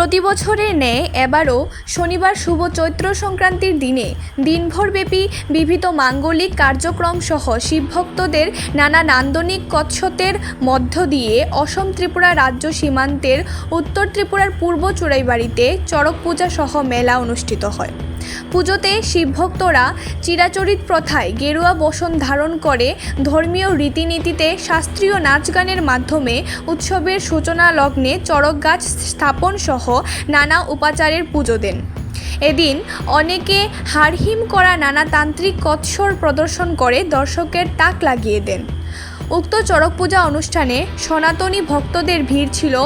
প্রতি বছরের ন্যায় এবারও শনিবার শুভ চৈত্র সংক্রান্তির দিনে দিনভরব্যাপী বিবিধ মাঙ্গলিক কার্যক্রম সহ শিবভক্তদের নানা নান্দনিক কচ্ছতের মধ্য দিয়ে অসম ত্রিপুরা রাজ্য সীমান্তের উত্তর ত্রিপুরার পূর্ব চুড়াইবাড়িতে চড়ক পূজা সহ মেলা অনুষ্ঠিত হয়। পুজোতে শিবভক্তরা চিরাচরিত প্রথায় গেরুয়া বসন ধারণ করে ধর্মীয় রীতিনীতিতে শাস্ত্রীয় নাচ গানের মাধ্যমে উৎসবের সূচনা লগ্নে চড়ক গাছ স্থাপন সহ নানা উপাচারের পুজো দেন। এদিন অনেকে হাড়হিম করা নানা তান্ত্রিক কৎসর প্রদর্শন করে দর্শকের তাক লাগিয়ে দেন। উক্ত চড়ক পূজা অনুষ্ঠানে সনাতনী ভক্তদের ভিড় ছিল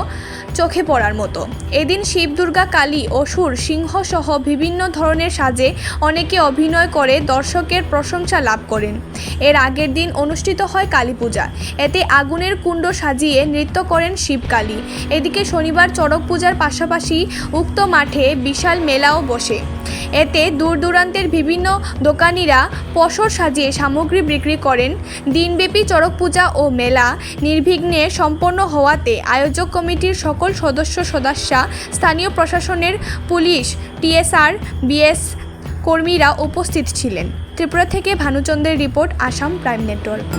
চোখে পড়ার মতো। এদিন শিব, দুর্গা, কালী, অসুর, সিংহ সহ বিভিন্ন ধরনের সাজে অনেকে অভিনয় করে দর্শকের প্রশংসা লাভ করেন। এর আগের দিন অনুষ্ঠিত হয় কালী পূজা। এতে আগুনের কুণ্ড সাজিয়ে নৃত্য করেন শিবকালী। এদিকে শনিবার চড়ক পূজার পাশাপাশি উক্ত মাঠে বিশাল মেলাও বসে। এতে দূর দূরান্তের বিভিন্ন দোকানিরা পসর সাজিয়ে সামগ্রী বিক্রি করেন। দিনব্যাপী চড়ক পূজা ও মেলা নির্বিঘ্নে সম্পন্ন হওয়াতে আয়োজক কমিটির সকল সদস্যা, স্থানীয় প্রশাসনের পুলিশ, টিএসআর, বিএস কর্মীরা উপস্থিত ছিলেন। ত্রিপুরা থেকে ভানুচন্দ্রের রিপোর্ট, আসাম প্রাইম নেটওয়ার্ক।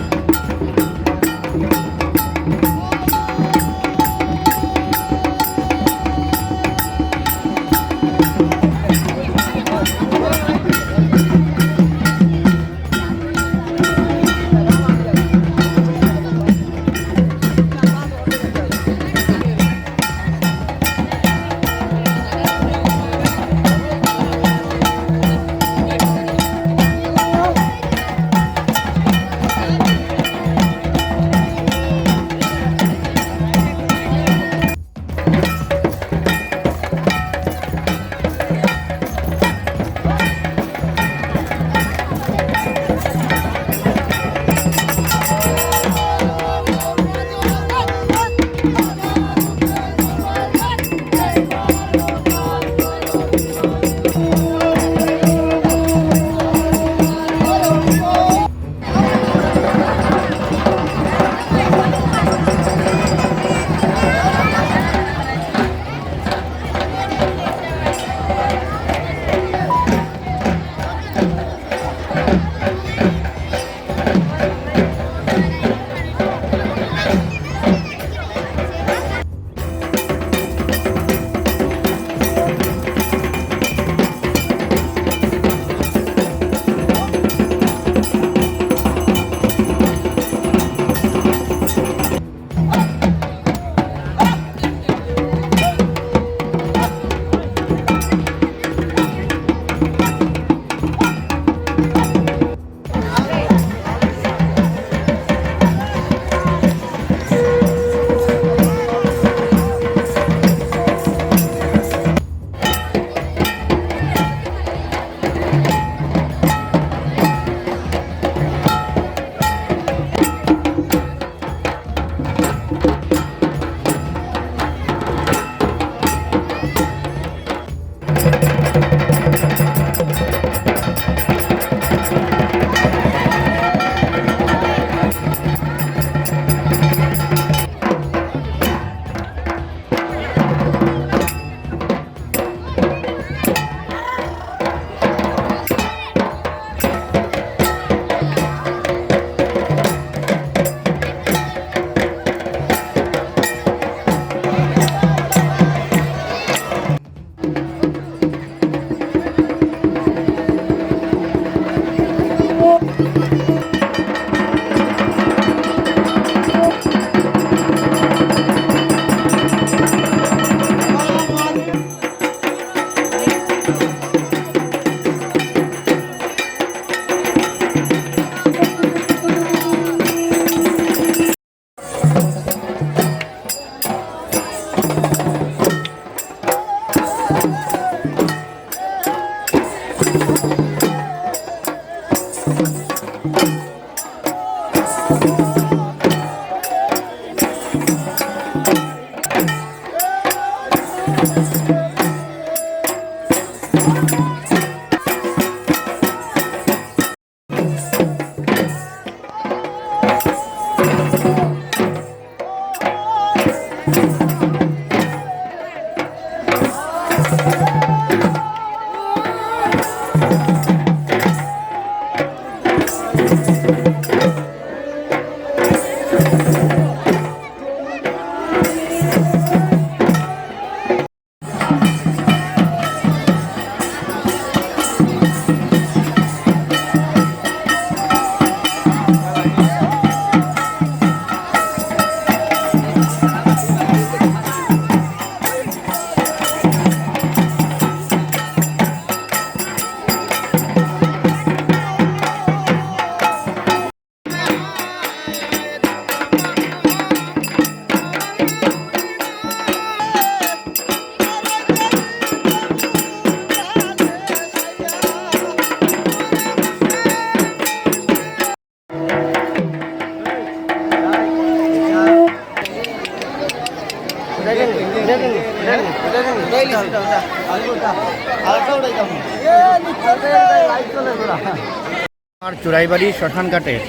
আর চুরাইবাড়ি শ্মশানঘাটের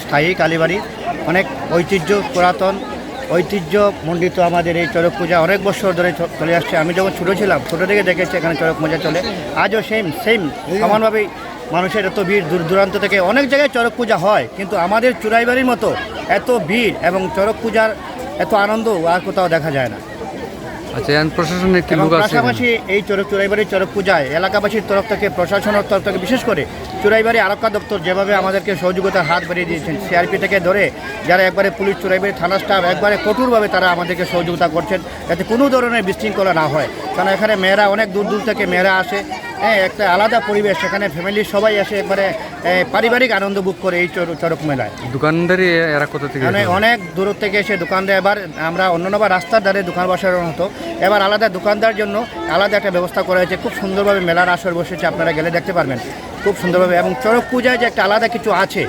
স্থায়ী কালীবাড়ি অনেক ঐতিহ্য পুরাতন ঐতিহ্য মণ্ডিত আমাদের এই চড়ক পূজা অনেক বছর ধরে চলে আসছে। আমি যখন ছোটো ছিলাম ছোটো থেকে দেখেছি এখানে চড়ক পূজা চলে, আজও সেম সমানভাবেই মানুষের এত ভিড়, দূর দূরান্ত থেকে অনেক জায়গায় চড়ক পূজা হয়, কিন্তু আমাদের চুরাইবাড়ির মতো এত ভিড় এবং চড়ক পূজার এত আনন্দ আর কোথাও দেখা যায় না। আচ্ছা, প্রশাসনের কি লোক আছে? পাশাপাশি এই চুরাইবাড়ির চড়ক পূজায় এলাকাবাসীর তরফ থেকে, প্রশাসনের তরফ থেকে, বিশেষ করে চুরাইবাড়ি আরক্ষা দপ্তর যেভাবে আমাদেরকে সহযোগিতার হাত বাড়িয়ে দিয়েছেন, সিআরপি থেকে ধরে যারা একবারে পুলিশ, চুরাইবাড়ি থানা স্টাফ একবারে কঠোরভাবে তারা আমাদেরকে সহযোগিতা করছেন যাতে কোনো ধরনের বিশৃঙ্খলা না হয়। কারণ এখানে মেয়েরা অনেক দূর দূর থেকে মেয়েরা আসে, একটা আলাদা পরিবেশ, সেখানে ফ্যামিলির সবাই আসে একবারে পারিবারিক আনন্দ বুক করে এই চড়ক মেলায়। দোকানদারি এরা কোথা থেকে? অনেক দূর থেকে এসে দোকানদার, এবার আমরা অন্যান্যবার রাস্তার ধারে দোকান বসানোর মতো এবার আলাদা দোকানদার জন্য আলাদা একটা ব্যবস্থা করা হয়েছে। খুব সুন্দরভাবে মেলার আসর বসেছে, আপনারা গেলে দেখতে পারবেন খুব সুন্দরভাবে। এবং চড়ক পূজায় যে একটা আলাদা কিছু আছে,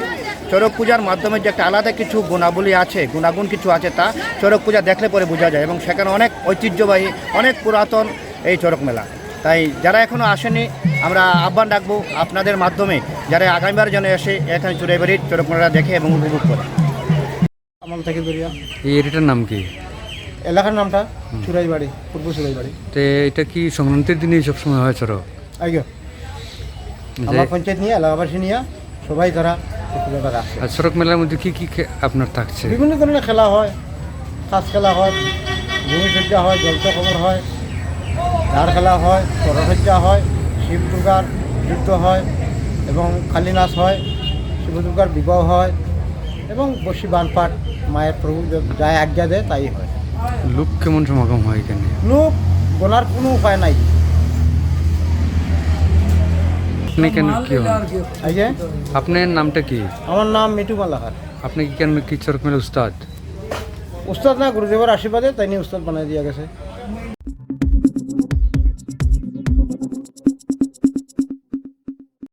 চড়ক পূজার মাধ্যমে যে একটা আলাদা কিছু গুণাবলী আছে, গুণাগুণ কিছু আছে, তা চড়ক পূজা দেখলে পরে বোঝা যায়। এবং সেখানে অনেক ঐতিহ্যবাহী, অনেক পুরাতন এই চড়ক মেলা। তাই যারা এখনও আসেনি, আমরা আহ্বান রাখবো আপনাদের মাধ্যমে যারা আগামীবার যেন এসে এখানে চুরাইবাড়ির চড়ক মেলা দেখে এবং উপভোগ করে। আমল থেকে দরিয়া। এই এরিয়াটার নাম কি? এলাকার নামটা চুরাইবাড়ি, পূর্ব চুরাইবাড়ি। তো এটা কি সংক্রান্তির দিনে সবসময় হয় চড়ক? আগে আমার পঞ্চায়েত নিয়ে, এলাকাবাসী নিয়ে সবাই তারা রাখছে। আর চড়ক মেলার মধ্যে কি কি আপনার থাকছে? বিভিন্ন ধরনের খেলা হয়, তাস খেলা হয়, ভূমিসজ্জা হয়, জলচক্র হয়, ঝাড় খেলা হয়, সরসজ্জা হয়, শিব দুর্গার যুদ্ধ হয় এবং কালী নাচ হয়, শিব দুর্গার বিবাহ হয় এবং বসি বানপাট মায়ের প্রভু যা আজ্ঞা দেয় তাই হয়। লোক কেমন সমাগম হয় এখানে? লোক গোনার কোনো উপায় নাই। আপনি কেন কি হন? এই যে আপনার নামটা কি? আমার নাম মিটু মালাকার। আপনি কি কেন কি চড়ক মেলা উস্তাদ? উস্তাদ না, গুরুদেবের আশীর্বাদে তাই নিয়ে উস্তাদ বানাই দিয়া গেছে।